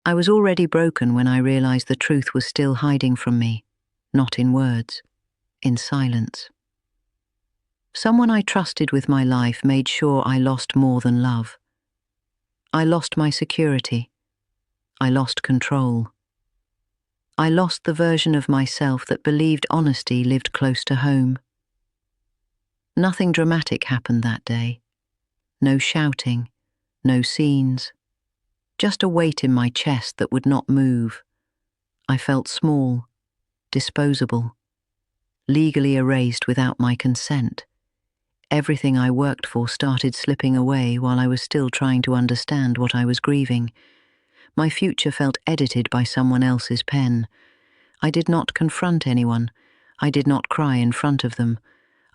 I was already broken when I realized the truth was still hiding from me, not in words, in silence. Someone I trusted with my life made sure I lost more than love. I lost my security. I lost control. I lost the version of myself that believed honesty lived close to home. Nothing dramatic happened that day. No shouting, no scenes. Just a weight in my chest that would not move. I felt small, disposable, legally erased without my consent. Everything I worked for started slipping away while I was still trying to understand what I was grieving. My future felt edited by someone else's pen. I did not confront anyone. I did not cry in front of them.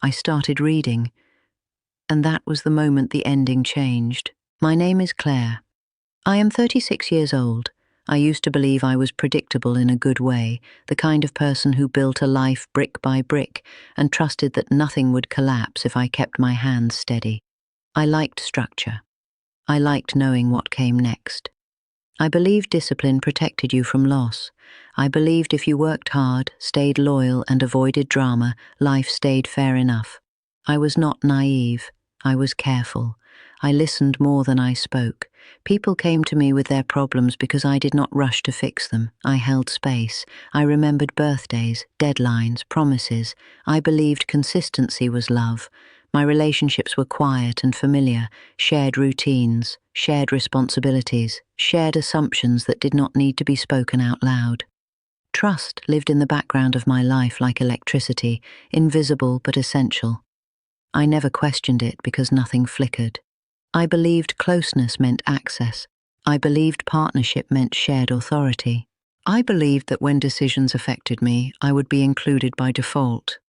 I started reading, and that was the moment the ending changed. My name is Claire. I am 36 years old. I used to believe I was predictable in a good way, the kind of person who built a life brick by brick and trusted that nothing would collapse if I kept my hands steady. I liked structure. I liked knowing what came next. I believed discipline protected you from loss. I believed if you worked hard, stayed loyal, and avoided drama, life stayed fair enough. I was not naive. I was careful. I listened more than I spoke. People came to me with their problems because I did not rush to fix them. I held space. I remembered birthdays, deadlines, promises. I believed consistency was love. My relationships were quiet and familiar, shared routines, shared responsibilities, shared assumptions that did not need to be spoken out loud. Trust lived in the background of my life like electricity, invisible but essential. I never questioned it because nothing flickered. I believed closeness meant access. I believed partnership meant shared authority. I believed that when decisions affected me, I would be included by default.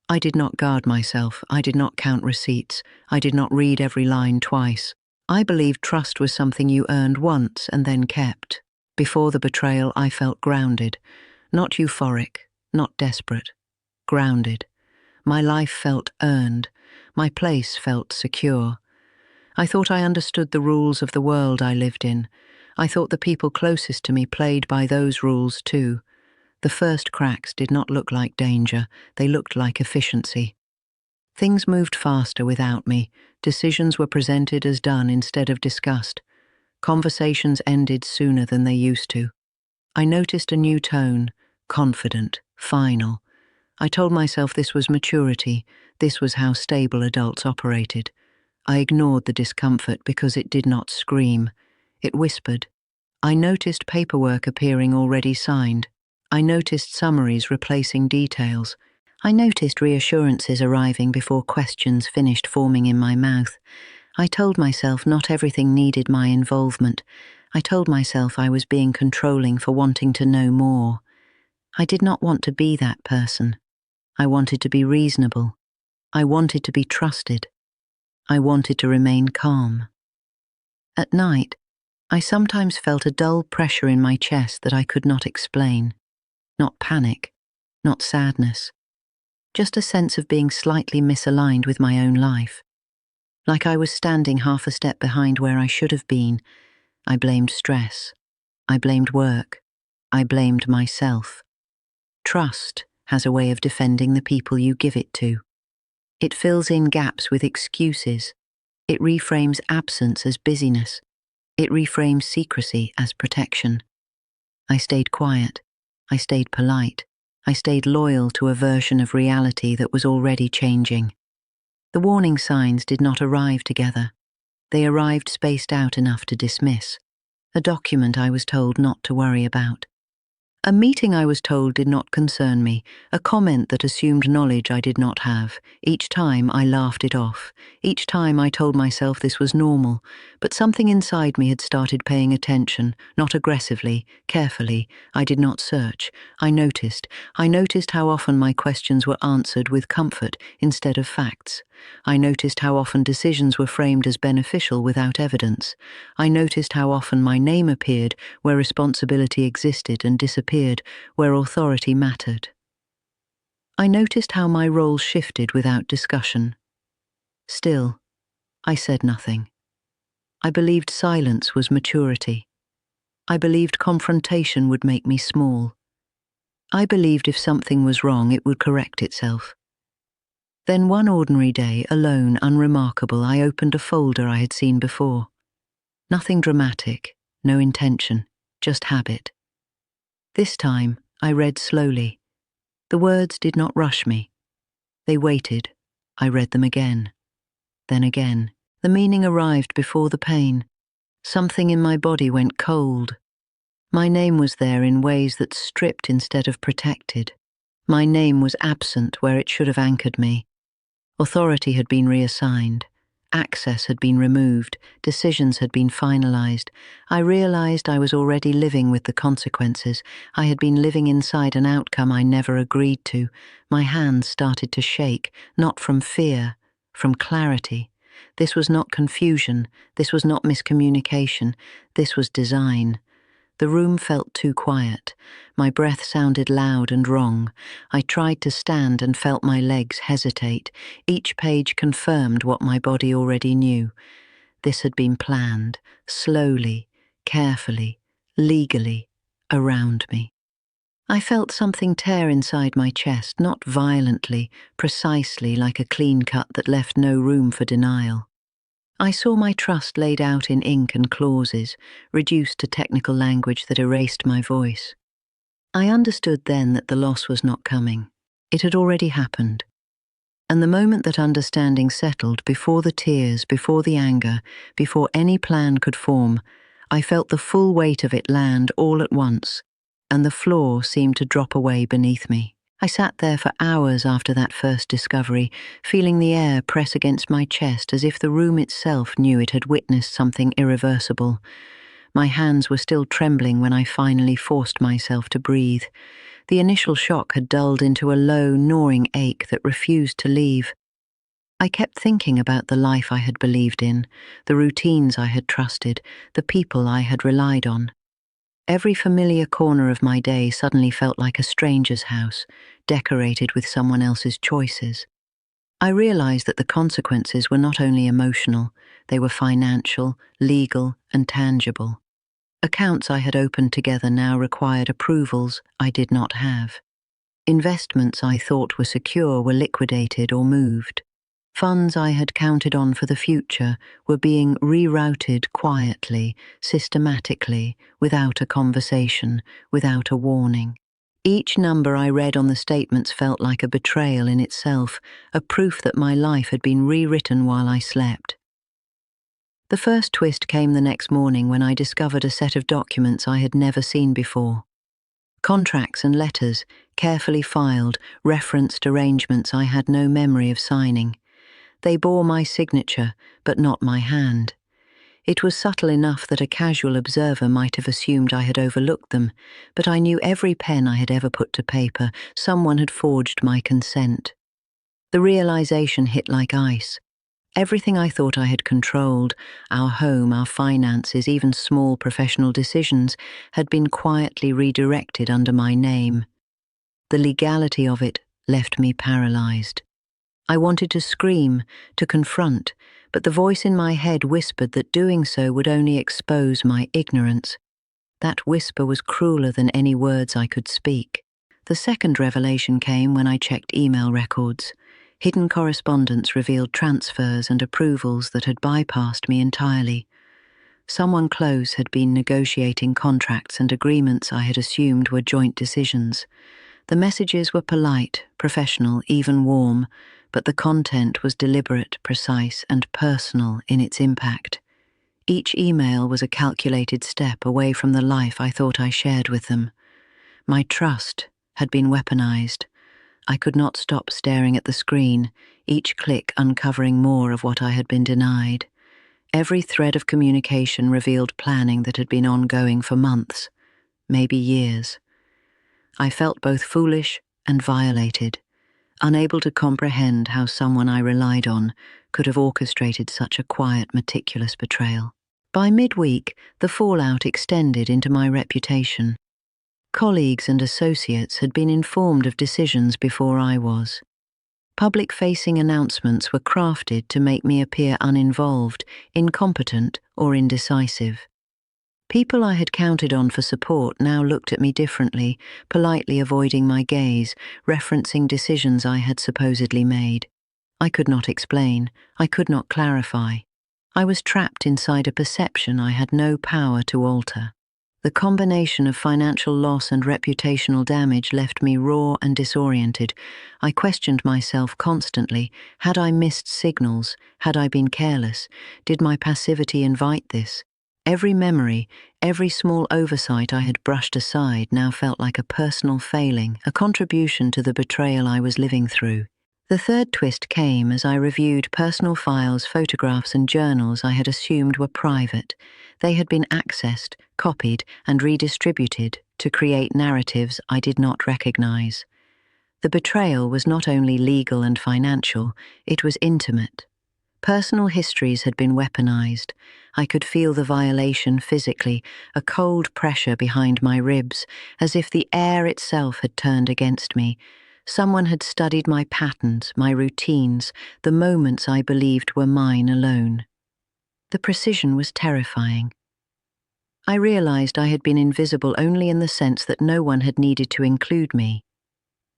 I did not guard myself. I did not count receipts. I did not read every line twice. I believed trust was something you earned once and then kept. Before the betrayal, I felt grounded. Not euphoric, not desperate. Grounded. My life felt earned. My place felt secure. I thought I understood the rules of the world I lived in. I thought the people closest to me played by those rules too. The first cracks did not look like danger, they looked like efficiency. Things moved faster without me. Decisions were presented as done instead of discussed. Conversations ended sooner than they used to. I noticed a new tone, confident, final. I told myself this was maturity, this was how stable adults operated. I ignored the discomfort because it did not scream. It whispered. I noticed paperwork appearing already signed. I noticed summaries replacing details. I noticed reassurances arriving before questions finished forming in my mouth. I told myself not everything needed my involvement. I told myself I was being controlling for wanting to know more. I did not want to be that person. I wanted to be reasonable. I wanted to be trusted. I wanted to remain calm. At night, I sometimes felt a dull pressure in my chest that I could not explain. Not panic, not sadness. Just a sense of being slightly misaligned with my own life. Like I was standing half a step behind where I should have been. I blamed stress. I blamed work. I blamed myself. Trust has a way of defending the people you give it to. It fills in gaps with excuses. It reframes absence as busyness. It reframes secrecy as protection. I stayed quiet. I stayed polite. I stayed loyal to a version of reality that was already changing. The warning signs did not arrive together. They arrived spaced out enough to dismiss. A document I was told not to worry about. A meeting I was told did not concern me, a comment that assumed knowledge I did not have. Each time I laughed it off. Each time I told myself this was normal, but something inside me had started paying attention, not aggressively, carefully. I did not search. I noticed how often my questions were answered with comfort instead of facts. I noticed how often decisions were framed as beneficial without evidence. I noticed how often my name appeared where responsibility existed and disappeared where authority mattered. I noticed how my role shifted without discussion. Still, I said nothing. I believed silence was maturity. I believed confrontation would make me small. I believed if something was wrong, it would correct itself. Then one ordinary day, alone, unremarkable, I opened a folder I had seen before. Nothing dramatic, no intention, just habit. This time, I read slowly. The words did not rush me. They waited. I read them again. Then again. The meaning arrived before the pain. Something in my body went cold. My name was there in ways that stripped instead of protected. My name was absent where it should have anchored me. Authority had been reassigned. Access had been removed. Decisions had been finalized. I realized I was already living with the consequences. I had been living inside an outcome I never agreed to. My hands started to shake, not from fear, from clarity. This was not confusion. This was not miscommunication. This was design. The room felt too quiet. My breath sounded loud and wrong. I tried to stand and felt my legs hesitate. Each page confirmed what my body already knew. This had been planned, slowly, carefully, legally, around me. I felt something tear inside my chest, not violently, precisely, like a clean cut that left no room for denial. I saw my trust laid out in ink and clauses, reduced to technical language that erased my voice. I understood then that the loss was not coming. It had already happened. And the moment that understanding settled, before the tears, before the anger, before any plan could form, I felt the full weight of it land all at once, and the floor seemed to drop away beneath me. I sat there for hours after that first discovery, feeling the air press against my chest as if the room itself knew it had witnessed something irreversible. My hands were still trembling when I finally forced myself to breathe. The initial shock had dulled into a low, gnawing ache that refused to leave. I kept thinking about the life I had believed in, the routines I had trusted, the people I had relied on. Every familiar corner of my day suddenly felt like a stranger's house, decorated with someone else's choices. I realized that the consequences were not only emotional, they were financial, legal, and tangible. Accounts I had opened together now required approvals I did not have. Investments I thought were secure were liquidated or moved. Funds I had counted on for the future were being rerouted quietly, systematically, without a conversation, without a warning. Each number I read on the statements felt like a betrayal in itself, a proof that my life had been rewritten while I slept. The first twist came the next morning when I discovered a set of documents I had never seen before. Contracts and letters, carefully filed, referenced arrangements I had no memory of signing. They bore my signature, but not my hand. It was subtle enough that a casual observer might have assumed I had overlooked them, but I knew every pen I had ever put to paper. Someone had forged my consent. The realization hit like ice. Everything I thought I had controlled, our home, our finances, even small professional decisions, had been quietly redirected under my name. The legality of it left me paralyzed. I wanted to scream, to confront, but the voice in my head whispered that doing so would only expose my ignorance. That whisper was crueler than any words I could speak. The second revelation came when I checked email records. Hidden correspondence revealed transfers and approvals that had bypassed me entirely. Someone close had been negotiating contracts and agreements I had assumed were joint decisions. The messages were polite, professional, even warm, but the content was deliberate, precise, and personal in its impact. Each email was a calculated step away from the life I thought I shared with them. My trust had been weaponized. I could not stop staring at the screen, each click uncovering more of what I had been denied. Every thread of communication revealed planning that had been ongoing for months, maybe years. I felt both foolish and violated, unable to comprehend how someone I relied on could have orchestrated such a quiet, meticulous betrayal. By midweek, the fallout extended into my reputation. Colleagues and associates had been informed of decisions before I was. Public-facing announcements were crafted to make me appear uninvolved, incompetent, or indecisive. People I had counted on for support now looked at me differently, politely avoiding my gaze, referencing decisions I had supposedly made. I could not explain. I could not clarify. I was trapped inside a perception I had no power to alter. The combination of financial loss and reputational damage left me raw and disoriented. I questioned myself constantly. Had I missed signals? Had I been careless? Did my passivity invite this? Every memory, every small oversight I had brushed aside now felt like a personal failing, a contribution to the betrayal I was living through. The third twist came as I reviewed personal files, photographs, and journals I had assumed were private. They had been accessed, copied, and redistributed to create narratives I did not recognize. The betrayal was not only legal and financial, it was intimate. Personal histories had been weaponized. I could feel the violation physically, a cold pressure behind my ribs, as if the air itself had turned against me. Someone had studied my patterns, my routines, the moments I believed were mine alone. The precision was terrifying. I realized I had been invisible only in the sense that no one had needed to include me.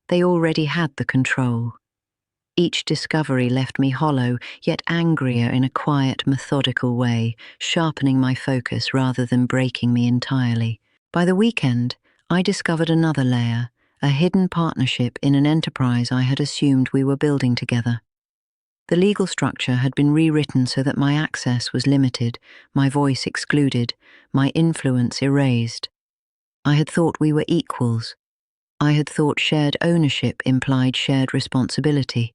They already had the control. Each discovery left me hollow, yet angrier in a quiet, methodical way, sharpening my focus rather than breaking me entirely. By the weekend, I discovered another layer, a hidden partnership in an enterprise I had assumed we were building together. The legal structure had been rewritten so that my access was limited, my voice excluded, my influence erased. I had thought we were equals. I had thought shared ownership implied shared responsibility.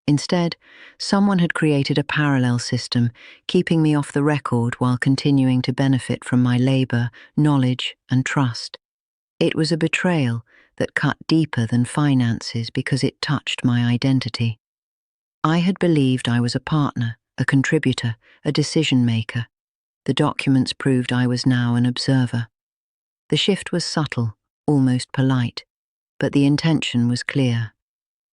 Instead, someone had created a parallel system, keeping me off the record while continuing to benefit from my labor, knowledge, and trust. It was a betrayal that cut deeper than finances because it touched my identity. I had believed I was a partner, a contributor, a decision-maker. The documents proved I was now an observer. The shift was subtle, almost polite, but the intention was clear.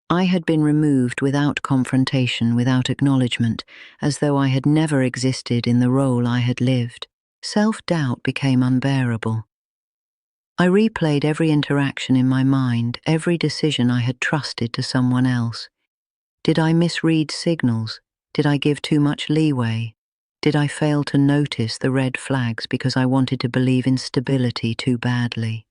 I had been removed without confrontation, without acknowledgement, as though I had never existed in the role I had lived. Self-doubt became unbearable. I replayed every interaction in my mind, every decision I had trusted to someone else. Did I misread signals? Did I give too much leeway? Did I fail to notice the red flags because I wanted to believe in stability too badly?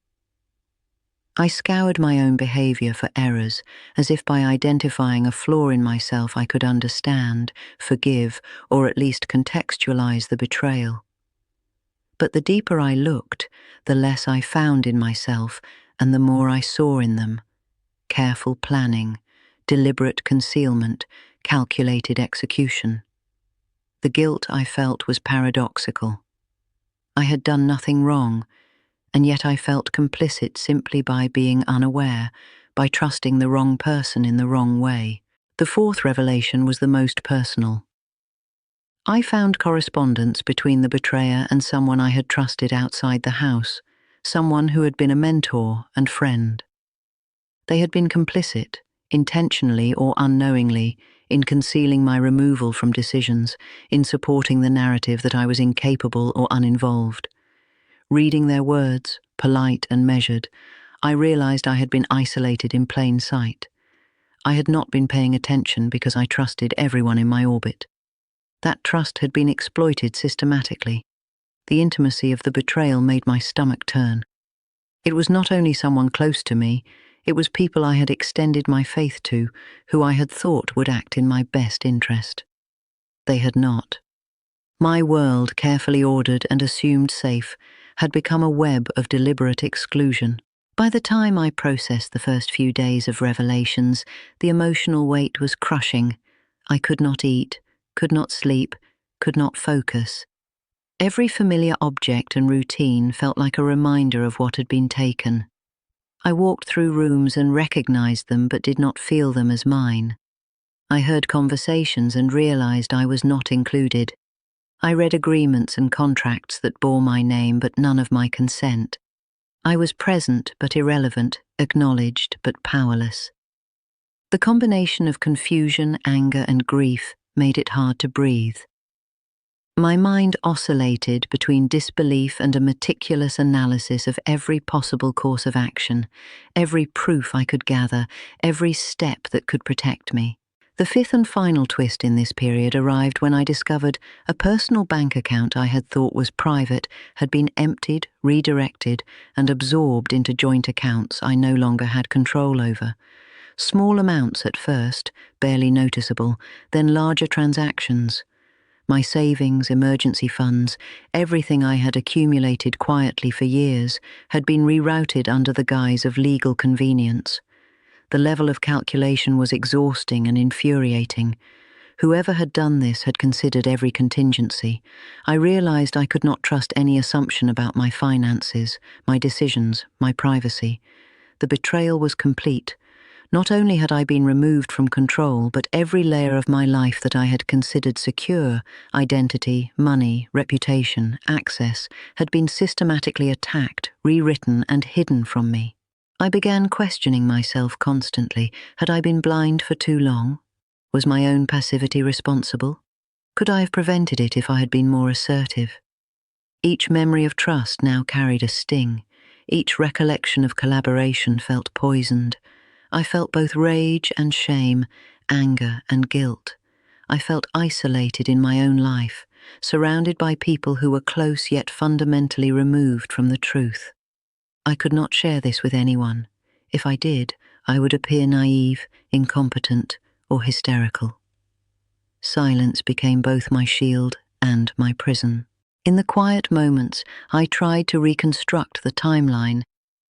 I scoured my own behavior for errors, as if by identifying a flaw in myself I could understand, forgive, or at least contextualize the betrayal. But the deeper I looked, the less I found in myself and the more I saw in them. Careful planning, deliberate concealment, calculated execution. The guilt I felt was paradoxical. I had done nothing wrong, and yet I felt complicit simply by being unaware, by trusting the wrong person in the wrong way. The fourth revelation was the most personal. I found correspondence between the betrayer and someone I had trusted outside the house, someone who had been a mentor and friend. They had been complicit, intentionally or unknowingly, in concealing my removal from decisions, in supporting the narrative that I was incapable or uninvolved. Reading their words, polite and measured, I realized I had been isolated in plain sight. I had not been paying attention because I trusted everyone in my orbit. That trust had been exploited systematically. The intimacy of the betrayal made my stomach turn. It was not only someone close to me, it was people I had extended my faith to, who I had thought would act in my best interest. They had not. My world, carefully ordered and assumed safe, had become a web of deliberate exclusion. By the time I processed the first few days of revelations, the emotional weight was crushing. I could not eat, could not sleep, could not focus. Every familiar object and routine felt like a reminder of what had been taken. I walked through rooms and recognized them but did not feel them as mine. I heard conversations and realized I was not included. I read agreements and contracts that bore my name but none of my consent. I was present but irrelevant, acknowledged but powerless. The combination of confusion, anger, and grief made it hard to breathe. My mind oscillated between disbelief and a meticulous analysis of every possible course of action, every proof I could gather, every step that could protect me. The fifth and final twist in this period arrived when I discovered a personal bank account I had thought was private had been emptied, redirected, and absorbed into joint accounts I no longer had control over. Small amounts at first, barely noticeable, then larger transactions. My savings, emergency funds, everything I had accumulated quietly for years, had been rerouted under the guise of legal convenience. The level of calculation was exhausting and infuriating. Whoever had done this had considered every contingency. I realized I could not trust any assumption about my finances, my decisions, my privacy. The betrayal was complete. Not only had I been removed from control, but every layer of my life that I had considered secure, identity, money, reputation, access, had been systematically attacked, rewritten, and hidden from me. I began questioning myself constantly. Had I been blind for too long? Was my own passivity responsible? Could I have prevented it if I had been more assertive? Each memory of trust now carried a sting. Each recollection of collaboration felt poisoned. I felt both rage and shame, anger and guilt. I felt isolated in my own life, surrounded by people who were close yet fundamentally removed from the truth. I could not share this with anyone. If I did, I would appear naive, incompetent, or hysterical. Silence became both my shield and my prison. In the quiet moments, I tried to reconstruct the timeline,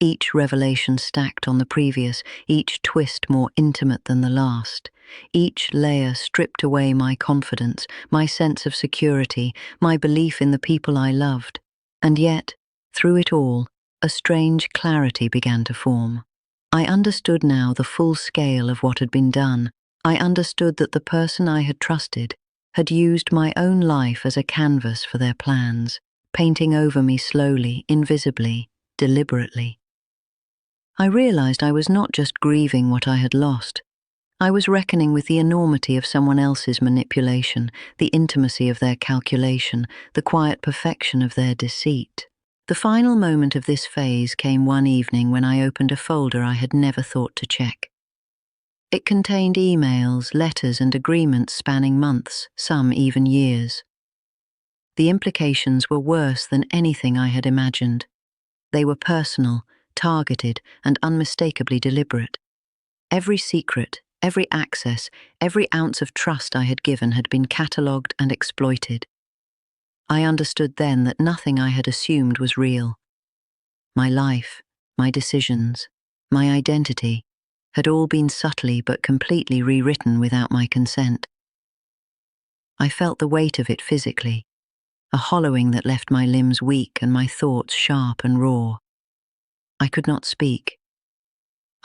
each revelation stacked on the previous, each twist more intimate than the last. Each layer stripped away my confidence, my sense of security, my belief in the people I loved. And yet, through it all, a strange clarity began to form. I understood now the full scale of what had been done. I understood that the person I had trusted had used my own life as a canvas for their plans, painting over me slowly, invisibly, deliberately. I realized I was not just grieving what I had lost. I was reckoning with the enormity of someone else's manipulation, the intimacy of their calculation, the quiet perfection of their deceit. The final moment of this phase came one evening when I opened a folder I had never thought to check. It contained emails, letters, and agreements spanning months, some even years. The implications were worse than anything I had imagined. They were personal, targeted, and unmistakably deliberate. Every secret, every access, every ounce of trust I had given had been catalogued and exploited. I understood then that nothing I had assumed was real. My life, my decisions, my identity had all been subtly but completely rewritten without my consent. I felt the weight of it physically, a hollowing that left my limbs weak and my thoughts sharp and raw. I could not speak.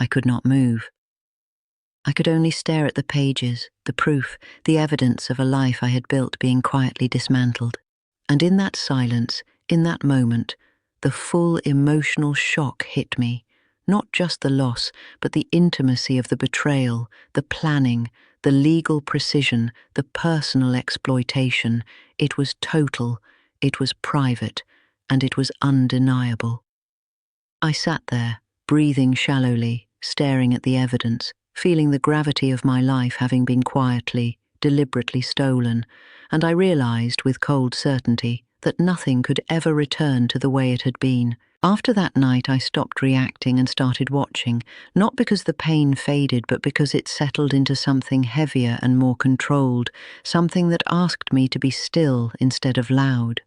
I could not move. I could only stare at the pages, the proof, the evidence of a life I had built being quietly dismantled. And in that silence, in that moment, the full emotional shock hit me. Not just the loss, but the intimacy of the betrayal, the planning, the legal precision, the personal exploitation. It was total, it was private, and it was undeniable. I sat there, breathing shallowly, staring at the evidence, feeling the gravity of my life having been quietly, deliberately stolen, and I realized with cold certainty that nothing could ever return to the way it had been. After that night, I stopped reacting and started watching, not because the pain faded, but because it settled into something heavier and more controlled, something that asked me to be still instead of loud.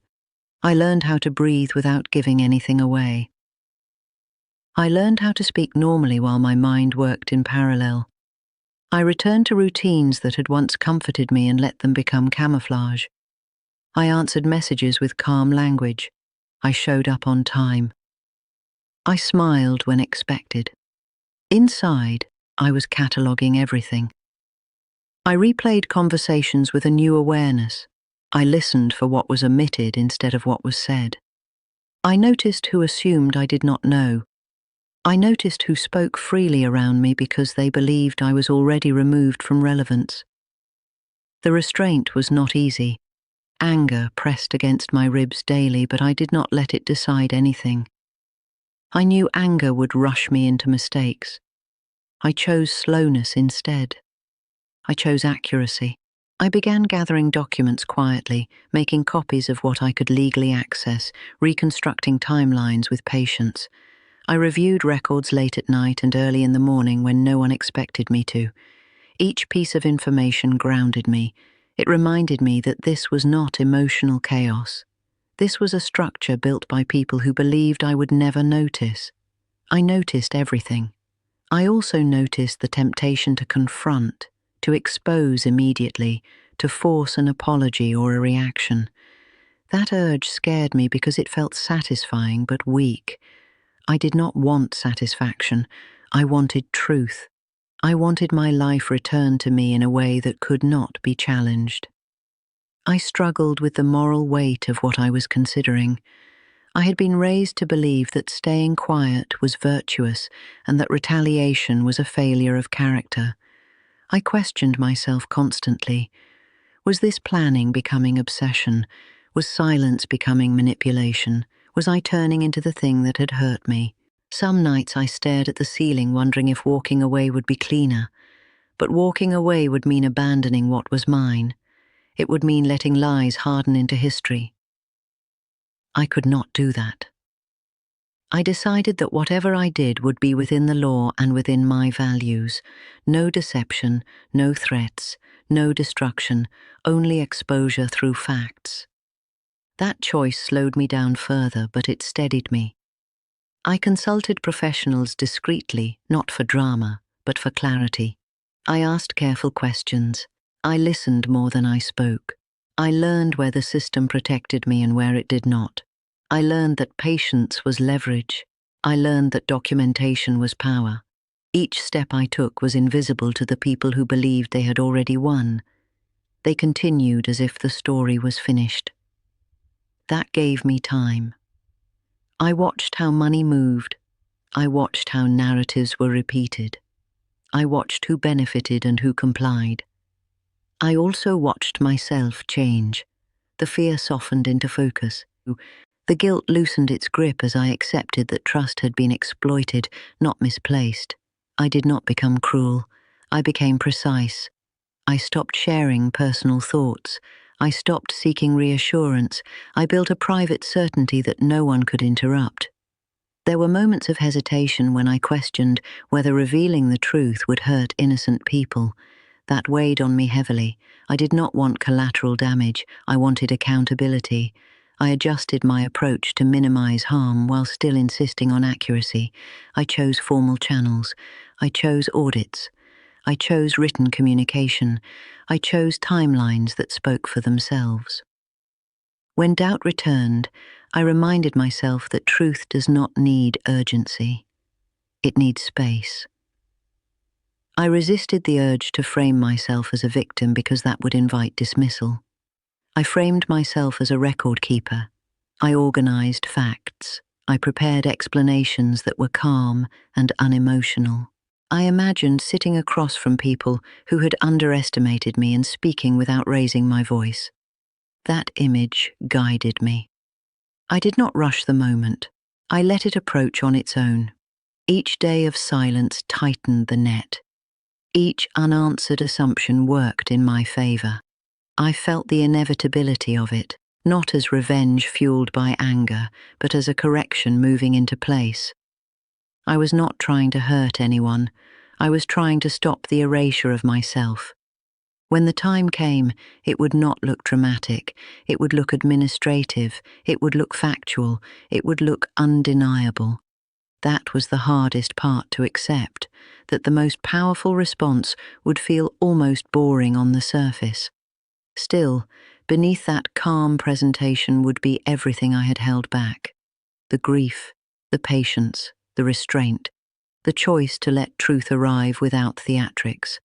I learned how to breathe without giving anything away. I learned how to speak normally while my mind worked in parallel. I returned to routines that had once comforted me and let them become camouflage. I answered messages with calm language. I showed up on time. I smiled when expected. Inside, I was cataloguing everything. I replayed conversations with a new awareness. I listened for what was omitted instead of what was said. I noticed who assumed I did not know. I noticed who spoke freely around me because they believed I was already removed from relevance. The restraint was not easy. Anger pressed against my ribs daily, but I did not let it decide anything. I knew anger would rush me into mistakes. I chose slowness instead. I chose accuracy. I began gathering documents quietly, making copies of what I could legally access, reconstructing timelines with patience. I reviewed records late at night and early in the morning when no one expected me to. Each piece of information grounded me. It reminded me that this was not emotional chaos. This was a structure built by people who believed I would never notice. I noticed everything. I also noticed the temptation to confront, to expose immediately, to force an apology or a reaction. That urge scared me because it felt satisfying but weak. I did not want satisfaction. I wanted truth. I wanted my life returned to me in a way that could not be challenged. I struggled with the moral weight of what I was considering. I had been raised to believe that staying quiet was virtuous and that retaliation was a failure of character. I questioned myself constantly. Was this planning becoming obsession? Was silence becoming manipulation? Was I turning into the thing that had hurt me? Some nights I stared at the ceiling wondering if walking away would be cleaner. But walking away would mean abandoning what was mine. It would mean letting lies harden into history. I could not do that. I decided that whatever I did would be within the law and within my values. No deception, no threats, no destruction, only exposure through facts. That choice slowed me down further, but it steadied me. I consulted professionals discreetly, not for drama, but for clarity. I asked careful questions. I listened more than I spoke. I learned where the system protected me and where it did not. I learned that patience was leverage. I learned that documentation was power. Each step I took was invisible to the people who believed they had already won. They continued as if the story was finished. That gave me time. I watched how money moved. I watched how narratives were repeated. I watched who benefited and who complied. I also watched myself change. The fear softened into focus. The guilt loosened its grip as I accepted that trust had been exploited, not misplaced. I did not become cruel. I became precise. I stopped sharing personal thoughts. I stopped seeking reassurance. I built a private certainty that no one could interrupt. There were moments of hesitation when I questioned whether revealing the truth would hurt innocent people. That weighed on me heavily. I did not want collateral damage. I wanted accountability. I adjusted my approach to minimize harm while still insisting on accuracy. I chose formal channels. I chose audits. I chose written communication. I chose timelines that spoke for themselves. When doubt returned, I reminded myself that truth does not need urgency. It needs space. I resisted the urge to frame myself as a victim because that would invite dismissal. I framed myself as a record keeper. I organized facts. I prepared explanations that were calm and unemotional. I imagined sitting across from people who had underestimated me and speaking without raising my voice. That image guided me. I did not rush the moment. I let it approach on its own. Each day of silence tightened the net. Each unanswered assumption worked in my favor. I felt the inevitability of it, not as revenge fueled by anger, but as a correction moving into place. I was not trying to hurt anyone. I was trying to stop the erasure of myself. When the time came, it would not look dramatic. It would look administrative. It would look factual. It would look undeniable. That was the hardest part to accept, that the most powerful response would feel almost boring on the surface. Still, beneath that calm presentation would be everything I had held back. The grief, the patience, the restraint, the choice to let truth arrive without theatrics.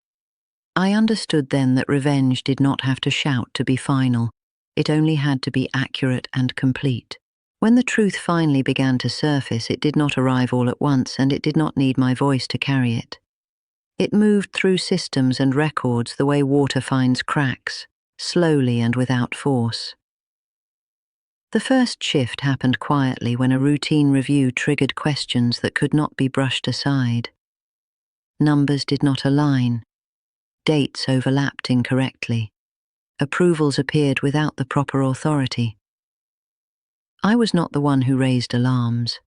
I understood then that revenge did not have to shout to be final. It only had to be accurate and complete. When the truth finally began to surface, it did not arrive all at once, and it did not need my voice to carry it. It moved through systems and records the way water finds cracks, slowly and without force. The first shift happened quietly when a routine review triggered questions that could not be brushed aside. Numbers did not align. Dates overlapped incorrectly. Approvals appeared without the proper authority. I was not the one who raised alarms.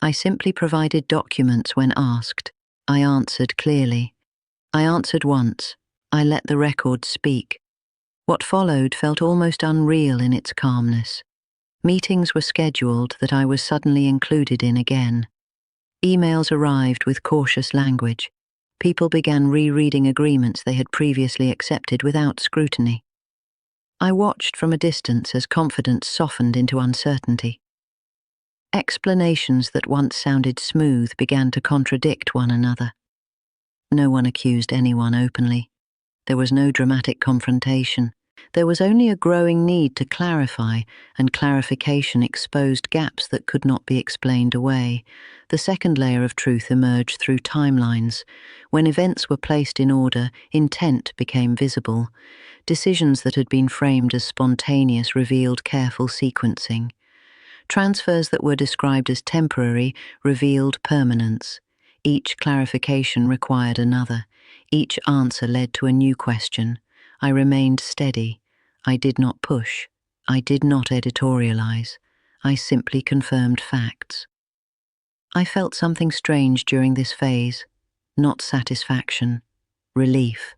I simply provided documents when asked. I answered clearly. I answered once. I let the record speak. What followed felt almost unreal in its calmness. Meetings were scheduled that I was suddenly included in again. Emails arrived with cautious language. People began rereading agreements they had previously accepted without scrutiny. I watched from a distance as confidence softened into uncertainty. Explanations that once sounded smooth began to contradict one another. No one accused anyone openly. There was no dramatic confrontation. There was only a growing need to clarify, and clarification exposed gaps that could not be explained away. The second layer of truth emerged through timelines. When events were placed in order, intent became visible. Decisions that had been framed as spontaneous revealed careful sequencing. Transfers that were described as temporary revealed permanence. Each clarification required another. Each answer led to a new question. I remained steady. I did not push. I did not editorialize. I simply confirmed facts. I felt something strange during this phase. Not satisfaction. Relief.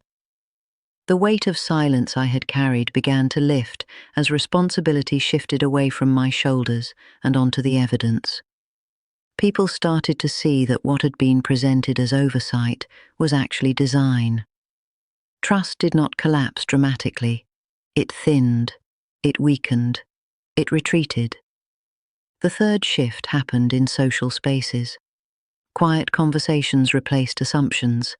The weight of silence I had carried began to lift as responsibility shifted away from my shoulders and onto the evidence. People started to see that what had been presented as oversight was actually design. Trust did not collapse dramatically. It thinned. It weakened. It retreated. The third shift happened in social spaces. Quiet conversations replaced assumptions.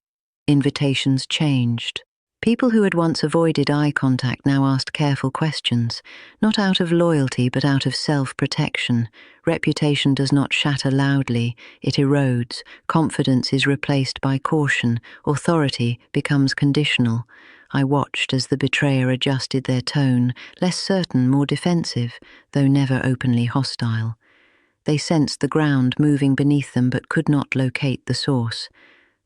Invitations changed. People who had once avoided eye contact now asked careful questions, not out of loyalty but out of self-protection. Reputation does not shatter loudly, it erodes. Confidence is replaced by caution. Authority becomes conditional. I watched as the betrayer adjusted their tone, less certain, more defensive, though never openly hostile. They sensed the ground moving beneath them but could not locate the source.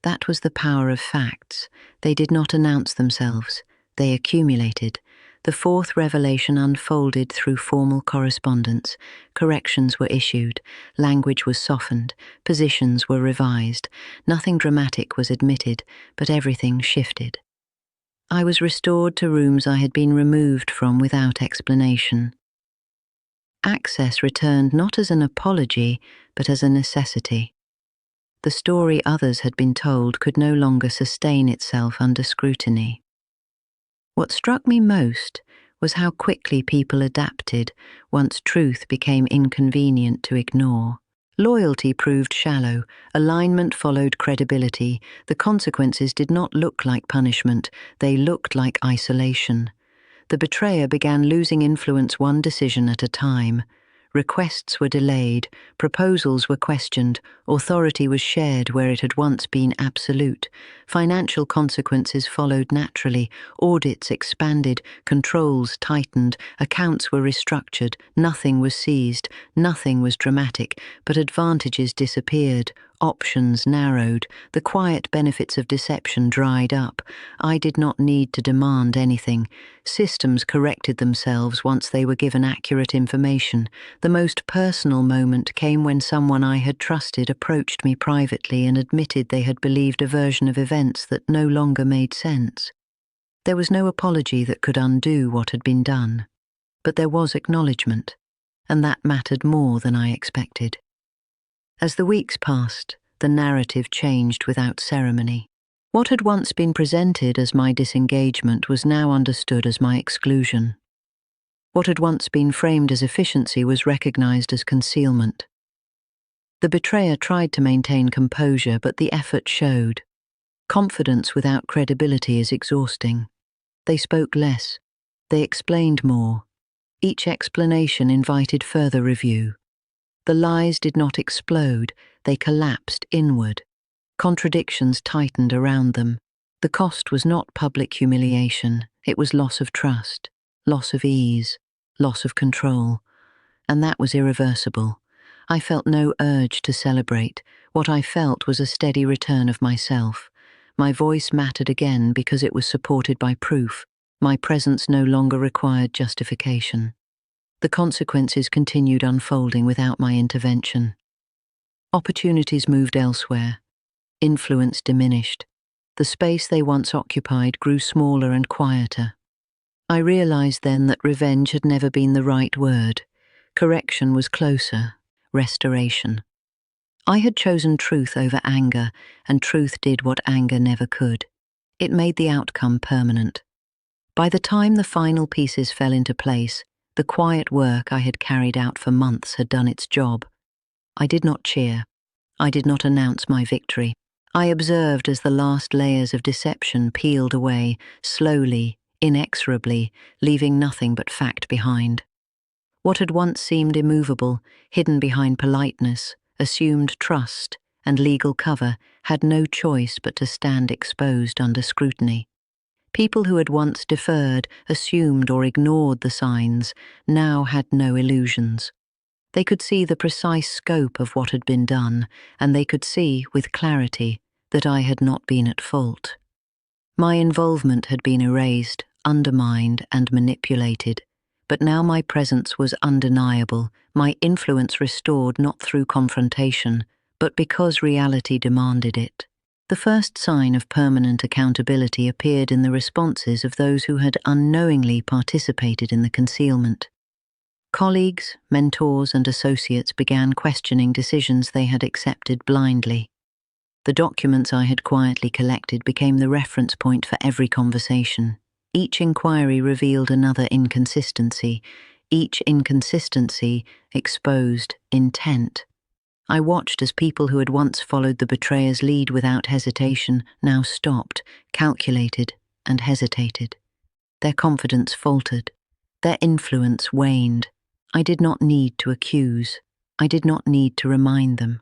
That was the power of facts. They did not announce themselves. They accumulated. The fourth revelation unfolded through formal correspondence. Corrections were issued. Language was softened. Positions were revised. Nothing dramatic was admitted, but everything shifted. I was restored to rooms I had been removed from without explanation. Access returned not as an apology, but as a necessity. The story others had been told could no longer sustain itself under scrutiny. What struck me most was how quickly people adapted once truth became inconvenient to ignore. Loyalty proved shallow, alignment followed credibility. The consequences did not look like punishment, they looked like isolation. The betrayer began losing influence one decision at a time. Requests were delayed, proposals were questioned, authority was shared where it had once been absolute. Financial consequences followed naturally, audits expanded, controls tightened, accounts were restructured, nothing was seized, nothing was dramatic, but advantages disappeared, options narrowed, the quiet benefits of deception dried up. I did not need to demand anything. Systems corrected themselves once they were given accurate information. The most personal moment came when someone I had trusted approached me privately and admitted they had believed a version of events that no longer made sense. There was no apology that could undo what had been done, but there was acknowledgement, and that mattered more than I expected. As the weeks passed, the narrative changed without ceremony. What had once been presented as my disengagement was now understood as my exclusion. What had once been framed as efficiency was recognized as concealment. The betrayer tried to maintain composure, but the effort showed. Confidence without credibility is exhausting. They spoke less. They explained more. Each explanation invited further review. The lies did not explode, they collapsed inward. Contradictions tightened around them. The cost was not public humiliation, it was loss of trust, loss of ease, loss of control. and that was irreversible. I felt no urge to celebrate. What I felt was a steady return of myself. My voice mattered again because it was supported by proof. My presence no longer required justification. The consequences continued unfolding without my intervention. Opportunities moved elsewhere. Influence diminished. The space they once occupied grew smaller and quieter. I realized then that revenge had never been the right word. Correction was closer. Restoration. I had chosen truth over anger, and truth did what anger never could. It made the outcome permanent. By the time the final pieces fell into place, the quiet work I had carried out for months had done its job. I did not cheer. I did not announce my victory. I observed as the last layers of deception peeled away, slowly, inexorably, leaving nothing but fact behind. What had once seemed immovable, hidden behind politeness, assumed trust, and legal cover, had no choice but to stand exposed under scrutiny. People who had once deferred, assumed, or ignored the signs now had no illusions. They could see the precise scope of what had been done, and they could see, with clarity, that I had not been at fault. My involvement had been erased, undermined, and manipulated, but now my presence was undeniable, my influence restored not through confrontation, but because reality demanded it. The first sign of permanent accountability appeared in the responses of those who had unknowingly participated in the concealment. Colleagues, mentors, and associates began questioning decisions they had accepted blindly. The documents I had quietly collected became the reference point for every conversation. Each inquiry revealed another inconsistency. Each inconsistency exposed intent. I watched as people who had once followed the betrayer's lead without hesitation now stopped, calculated, and hesitated. Their confidence faltered. Their influence waned. I did not need to accuse. I did not need to remind them.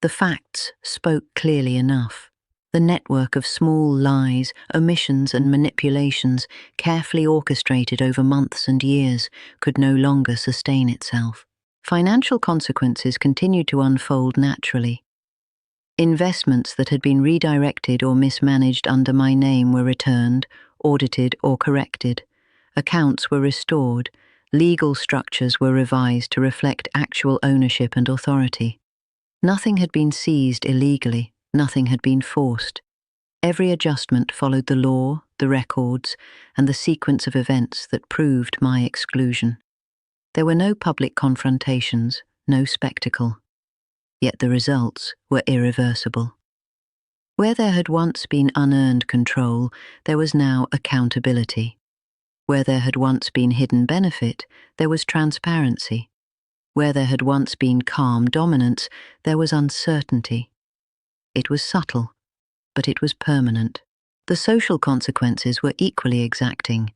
The facts spoke clearly enough. The network of small lies, omissions, and manipulations, carefully orchestrated over months and years, could no longer sustain itself. Financial consequences continued to unfold naturally. Investments that had been redirected or mismanaged under my name were returned, audited, or corrected. Accounts were restored. Legal structures were revised to reflect actual ownership and authority. Nothing had been seized illegally. Nothing had been forced. Every adjustment followed the law, the records, and the sequence of events that proved my exclusion. There were no public confrontations, no spectacle. Yet the results were irreversible. Where there had once been unearned control, there was now accountability. Where there had once been hidden benefit, there was transparency. Where there had once been calm dominance, there was uncertainty. It was subtle, but it was permanent. The social consequences were equally exacting.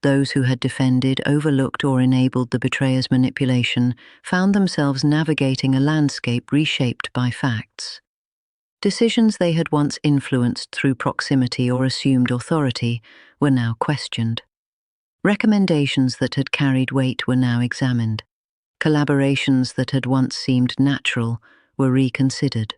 Those who had defended, overlooked, or enabled the betrayer's manipulation found themselves navigating a landscape reshaped by facts. Decisions they had once influenced through proximity or assumed authority were now questioned. Recommendations that had carried weight were now examined. Collaborations that had once seemed natural were reconsidered.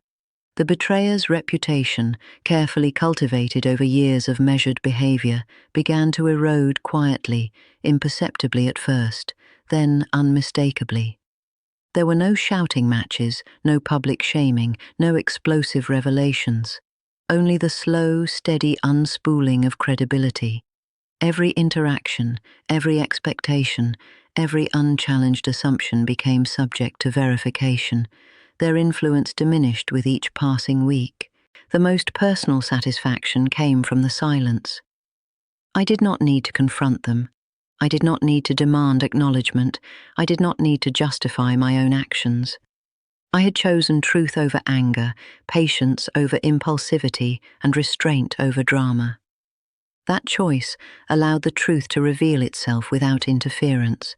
The betrayer's reputation, carefully cultivated over years of measured behavior, began to erode quietly, imperceptibly at first, then unmistakably. There were no shouting matches, no public shaming, no explosive revelations. Only the slow, steady unspooling of credibility. Every interaction, every expectation, every unchallenged assumption became subject to verification. Their influence diminished with each passing week. The most personal satisfaction came from the silence. I did not need to confront them. I did not need to demand acknowledgement. I did not need to justify my own actions. I had chosen truth over anger, patience over impulsivity, and restraint over drama. That choice allowed the truth to reveal itself without interference.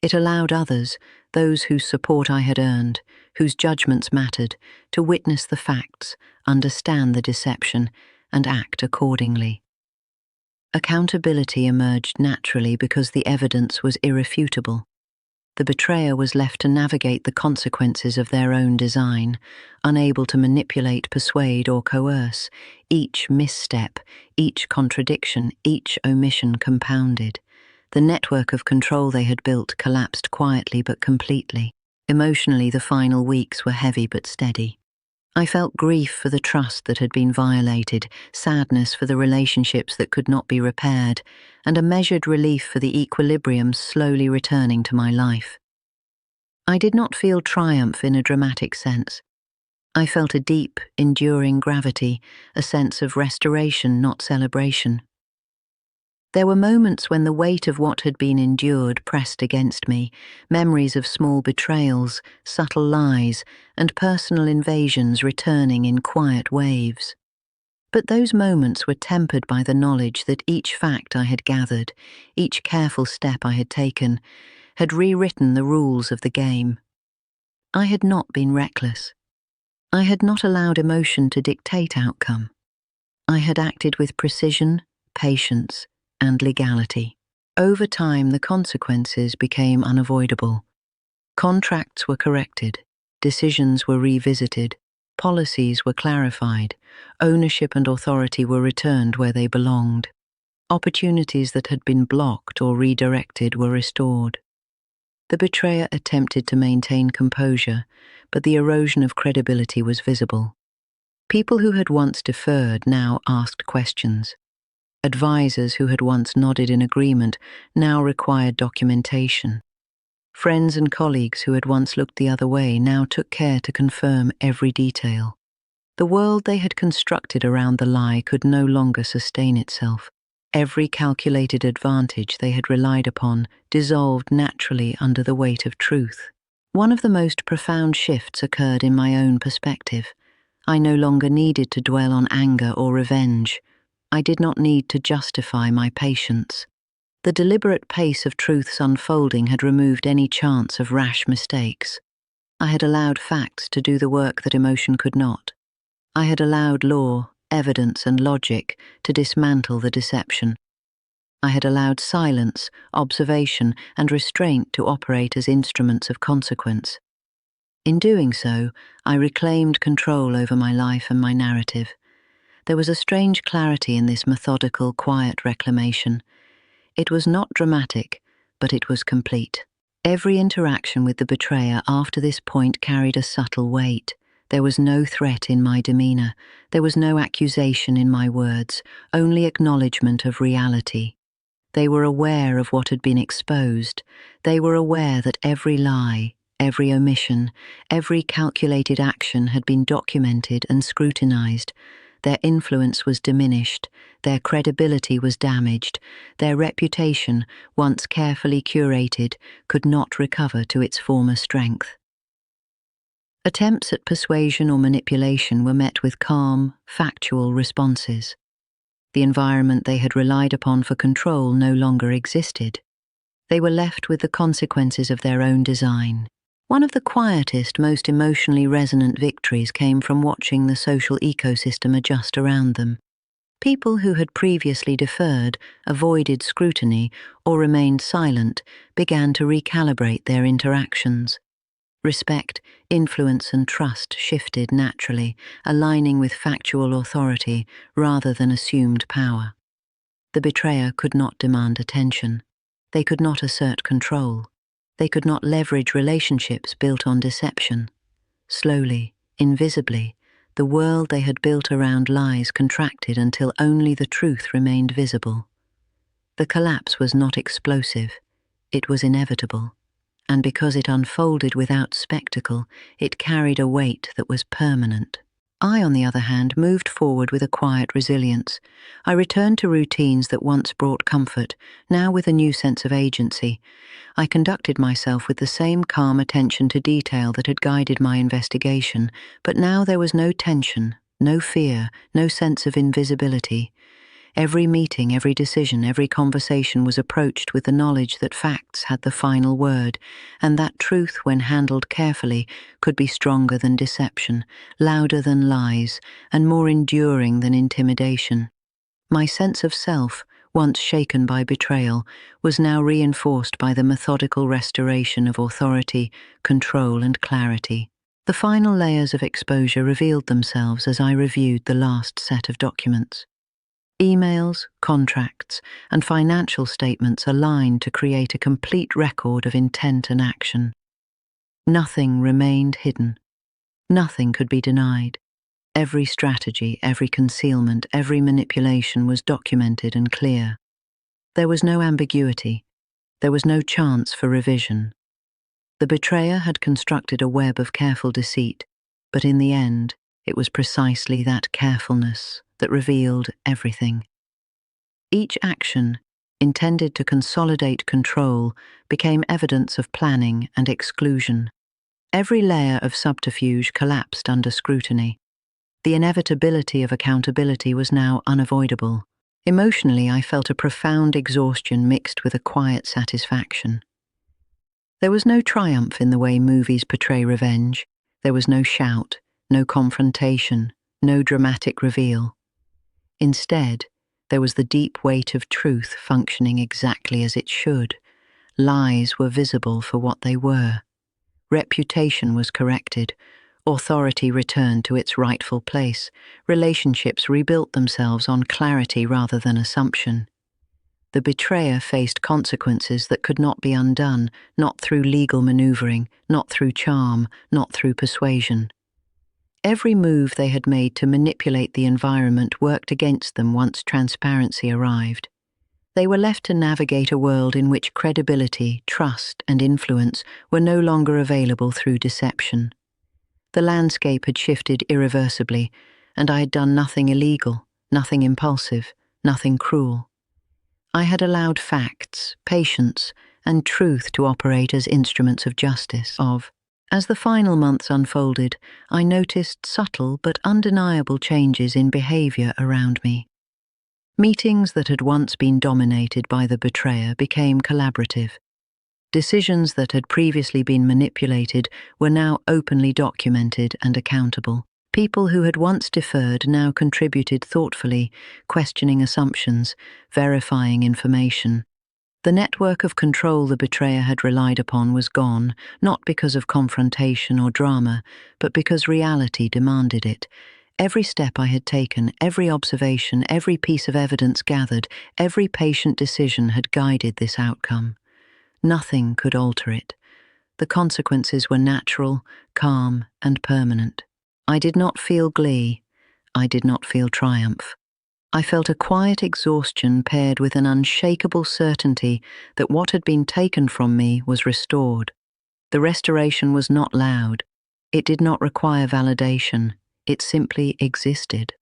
It allowed others, those whose support I had earned, whose judgments mattered, to witness the facts, understand the deception, and act accordingly. Accountability emerged naturally because the evidence was irrefutable. The betrayer was left to navigate the consequences of their own design, unable to manipulate, persuade, or coerce. Each misstep, each contradiction, each omission compounded. The network of control they had built collapsed quietly but completely. Emotionally, the final weeks were heavy but steady. I felt grief for the trust that had been violated, sadness for the relationships that could not be repaired, and a measured relief for the equilibrium slowly returning to my life. I did not feel triumph in a dramatic sense. I felt a deep, enduring gravity, a sense of restoration, not celebration. There were moments when the weight of what had been endured pressed against me, memories of small betrayals, subtle lies, and personal invasions returning in quiet waves. But those moments were tempered by the knowledge that each fact I had gathered, each careful step I had taken, had rewritten the rules of the game. I had not been reckless. I had not allowed emotion to dictate outcome. I had acted with precision, patience, and legality. Over time, the consequences became unavoidable. Contracts were corrected, decisions were revisited, policies were clarified, ownership and authority were returned where they belonged. Opportunities that had been blocked or redirected were restored. The betrayer attempted to maintain composure, but the erosion of credibility was visible. People who had once deferred now asked questions. Advisors who had once nodded in agreement now required documentation. Friends and colleagues who had once looked the other way now took care to confirm every detail. The world they had constructed around the lie could no longer sustain itself. Every calculated advantage they had relied upon dissolved naturally under the weight of truth. One of the most profound shifts occurred in my own perspective. I no longer needed to dwell on anger or revenge. I did not need to justify my patience. The deliberate pace of truth's unfolding had removed any chance of rash mistakes. I had allowed facts to do the work that emotion could not. I had allowed law, evidence, and logic to dismantle the deception. I had allowed silence, observation, and restraint to operate as instruments of consequence. In doing so, I reclaimed control over my life and my narrative. There was a strange clarity in this methodical, quiet reclamation. It was not dramatic, but it was complete. Every interaction with the betrayer after this point carried a subtle weight. There was no threat in my demeanor. There was no accusation in my words, only acknowledgement of reality. They were aware of what had been exposed. They were aware that every lie, every omission, every calculated action had been documented and scrutinized. Their influence was diminished, their credibility was damaged, their reputation, once carefully curated, could not recover to its former strength. Attempts at persuasion or manipulation were met with calm, factual responses. The environment they had relied upon for control no longer existed. They were left with the consequences of their own design. One of the quietest, most emotionally resonant victories came from watching the social ecosystem adjust around them. People who had previously deferred, avoided scrutiny, or remained silent began to recalibrate their interactions. Respect, influence, and trust shifted naturally, aligning with factual authority rather than assumed power. The betrayer could not demand attention. They could not assert control. They could not leverage relationships built on deception. Slowly, invisibly, the world they had built around lies contracted until only the truth remained visible. The collapse was not explosive, it was inevitable, and because it unfolded without spectacle, it carried a weight that was permanent. I, on the other hand, moved forward with a quiet resilience. I returned to routines that once brought comfort, now with a new sense of agency. I conducted myself with the same calm attention to detail that had guided my investigation, but now there was no tension, no fear, no sense of invisibility. Every meeting, every decision, every conversation was approached with the knowledge that facts had the final word, and that truth, when handled carefully, could be stronger than deception, louder than lies, and more enduring than intimidation. My sense of self, once shaken by betrayal, was now reinforced by the methodical restoration of authority, control, and clarity. The final layers of exposure revealed themselves as I reviewed the last set of documents. Emails, contracts, and financial statements aligned to create a complete record of intent and action. Nothing remained hidden. Nothing could be denied. Every strategy, every concealment, every manipulation was documented and clear. There was no ambiguity. There was no chance for revision. The betrayer had constructed a web of careful deceit, but in the end, it was precisely that carefulness that revealed everything. Each action, intended to consolidate control, became evidence of planning and exclusion. Every layer of subterfuge collapsed under scrutiny. The inevitability of accountability was now unavoidable. Emotionally, I felt a profound exhaustion mixed with a quiet satisfaction. There was no triumph in the way movies portray revenge. There was no shout, no confrontation, no dramatic reveal. Instead, there was the deep weight of truth functioning exactly as it should. Lies were visible for what they were. Reputation was corrected. Authority returned to its rightful place. Relationships rebuilt themselves on clarity rather than assumption. The betrayer faced consequences that could not be undone, not through legal maneuvering, not through charm, not through persuasion. Every move they had made to manipulate the environment worked against them once transparency arrived. They were left to navigate a world in which credibility, trust, and influence were no longer available through deception. The landscape had shifted irreversibly, and I had done nothing illegal, nothing impulsive, nothing cruel. I had allowed facts, patience, and truth to operate as instruments of justice. As the final months unfolded, I noticed subtle but undeniable changes in behavior around me. Meetings that had once been dominated by the betrayer became collaborative. Decisions that had previously been manipulated were now openly documented and accountable. People who had once deferred now contributed thoughtfully, questioning assumptions, verifying information. The network of control the betrayer had relied upon was gone, not because of confrontation or drama, but because reality demanded it. Every step I had taken, every observation, every piece of evidence gathered, every patient decision had guided this outcome. Nothing could alter it. The consequences were natural, calm, and permanent. I did not feel glee. I did not feel triumph. I felt a quiet exhaustion paired with an unshakable certainty that what had been taken from me was restored. The restoration was not loud. It did not require validation. It simply existed.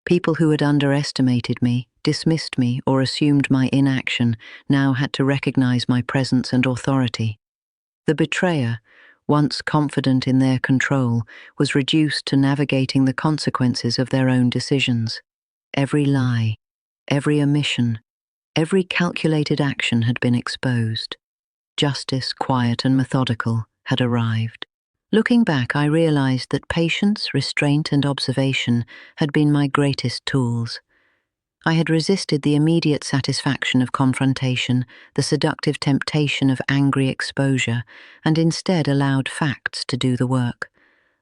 People who had underestimated me, dismissed me, or assumed my inaction now had to recognize my presence and authority. The betrayer, once confident in their control, was reduced to navigating the consequences of their own decisions. Every lie, every omission, every calculated action had been exposed. Justice, quiet and methodical, had arrived. Looking back, I realized that patience, restraint, and observation had been my greatest tools. I had resisted the immediate satisfaction of confrontation, the seductive temptation of angry exposure, and instead allowed facts to do the work.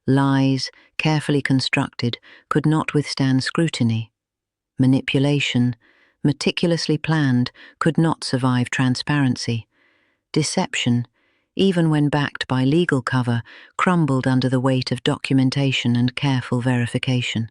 Lies, carefully constructed, could not withstand scrutiny. Manipulation, meticulously planned, could not survive transparency. Deception, even when backed by legal cover, crumbled under the weight of documentation and careful verification.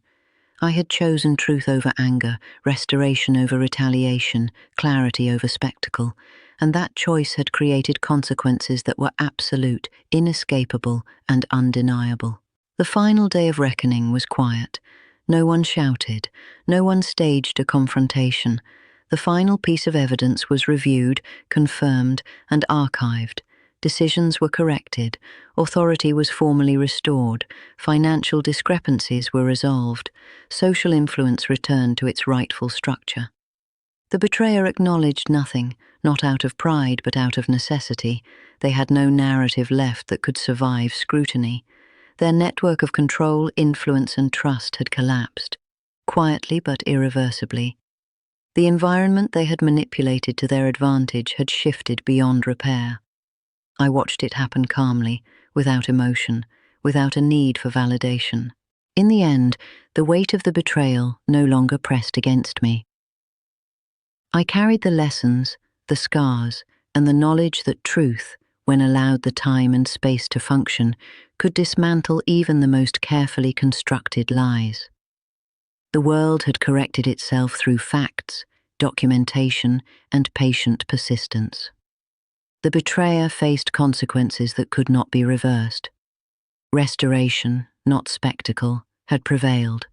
I had chosen truth over anger, restoration over retaliation, clarity over spectacle, and that choice had created consequences that were absolute, inescapable, and undeniable. The final day of reckoning was quiet. No one shouted, no one staged a confrontation. The final piece of evidence was reviewed, confirmed, and archived. Decisions were corrected, authority was formally restored, financial discrepancies were resolved, social influence returned to its rightful structure. The betrayer acknowledged nothing, not out of pride but out of necessity. They had no narrative left that could survive scrutiny. Their network of control, influence, and trust had collapsed, quietly but irreversibly. The environment they had manipulated to their advantage had shifted beyond repair. I watched it happen calmly, without emotion, without a need for validation. In the end, the weight of the betrayal no longer pressed against me. I carried the lessons, the scars, and the knowledge that truth, when allowed the time and space to function, could dismantle even the most carefully constructed lies. The world had corrected itself through facts, documentation, and patient persistence. The betrayer faced consequences that could not be reversed. Restoration, not spectacle, had prevailed.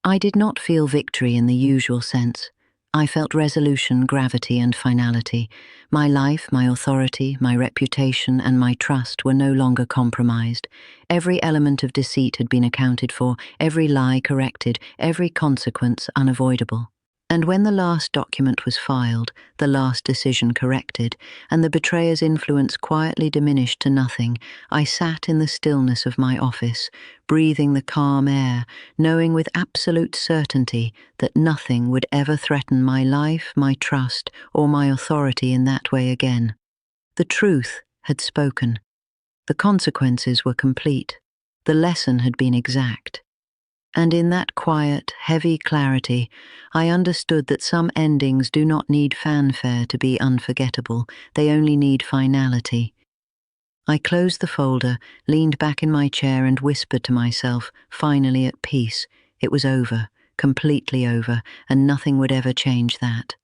I did not feel victory in the usual sense. I felt resolution, gravity, and finality. My life, my authority, my reputation, and my trust were no longer compromised. Every element of deceit had been accounted for, every lie corrected, every consequence unavoidable. And when the last document was filed, the last decision corrected, and the betrayer's influence quietly diminished to nothing, I sat in the stillness of my office, breathing the calm air, knowing with absolute certainty that nothing would ever threaten my life, my trust, or my authority in that way again. The truth had spoken. The consequences were complete. The lesson had been exact. And in that quiet, heavy clarity, I understood that some endings do not need fanfare to be unforgettable, they only need finality. I closed the folder, leaned back in my chair and whispered to myself, finally at peace. It was over, completely over, and nothing would ever change that.